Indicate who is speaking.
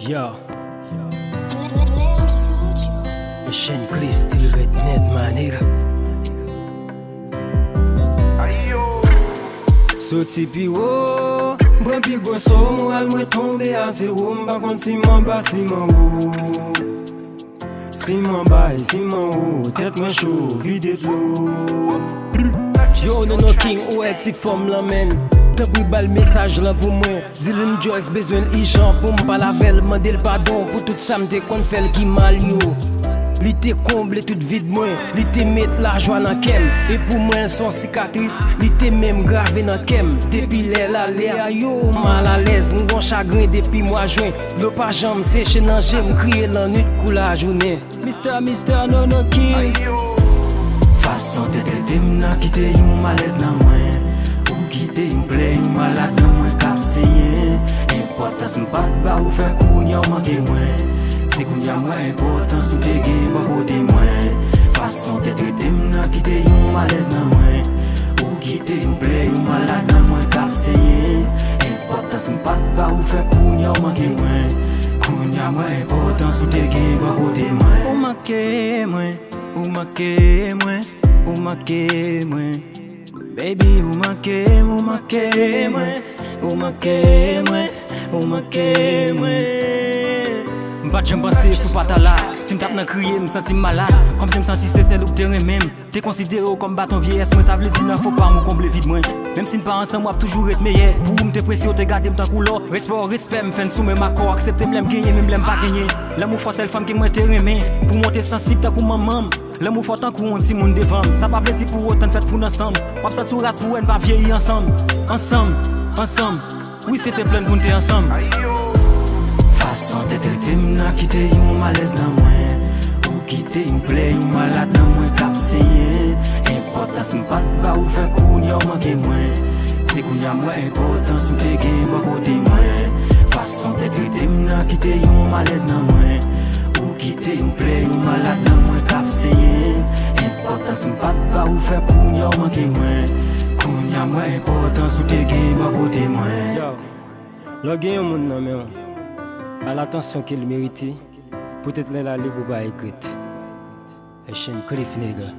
Speaker 1: Yo. Shane Cliff still red net, my nigga. Soti pi wo, bran pi goso, moral mwen tombe a zero. Mba kont si man ba, si man wo. Si man bay, si man wo. Tet mwen chou, vide d'lo. Yo, non king, ou et si fom la men. T'abri bal message là pour moi. Dylan Joyce besoin d'argent pour m'pa lavel, mandel pardon pour tout ça m'te kon fait qui mal yo. Li te comble tout vide moi, li te met la joie dans kem. Et pour moi son cicatrice, li te même gravé dans kem. Depuis l'air la l'air yo mal à l'aise, m'gon chagrin depuis mois juin. Le pas jambe séché dans j'aime crier la nuit kou la journée. Mister no king.
Speaker 2: Façon de traiter m'na quitter yon malaise dans moi. Quitter une plaie, une malade dans mon cap saigné. Importance m'pas ba ou faire kounya manquer moins. C'est kounya moins important sous tes gains ba côté moins. Façon de traiter m'na quitter une malaise dans moi. Ou quitter une plaie, une malade dans mon cap saigné. Importance m'pas ba ou faire kounya manquer moins. Kounya moins important sous tes gains ba côté moins. Ou manquer moins, ou manquer moins, ou manquer moins. Baby, ou manqué moi, ou manqué moi.
Speaker 1: M'pas j'aime penser sous pata là. Si m'tape nan crier, m'senti malade. Comme si m'senti c'est celle ou terrain même. T'es considéré comme bâton vieillesse, moi ça veut dire faut pas me combler vide moi. Même si m'pas ensemble, moi toujours être meilleur. Pour m'te précieux, te garder m'tan couleur. Respect, m'fèn sous même accord. Accepter m'l'aime gagner, même m'l'aime pas gagner. L'amour force, c'est le femme qui m'a terrain main. Pour monter sensible, t'as comme maman. L'amour fort tant qu'on dit moun devant. Ça pas plaisir pour autant fait pour ensemble. Pas ça tout race pour ne pas vieillir ensemble. Ensemble. Oui, c'était plein de monter ensemble.
Speaker 2: Façon de traiter m'na quitter yon malaise dans moi. Ou quitter une plaie, une malade dans moi cap saigné. Importance m'pas ba ou faire kounya manquer moins. C'est kounya moins important sous tes gains ba côté moins. Façon de traiter m'na quitter yon malaise dans moi. Ou quitter une plaie, une malade dans moi cap saigné. Importance m'pas ba ou faire kounya manquer moins. Kounya moins important sous tes gains ba côté moins.
Speaker 1: Yo, le gain yon moun nan men. À l'attention qu'il méritait, peut-être là, les boba écrite. Et Shane Cliff, nigga.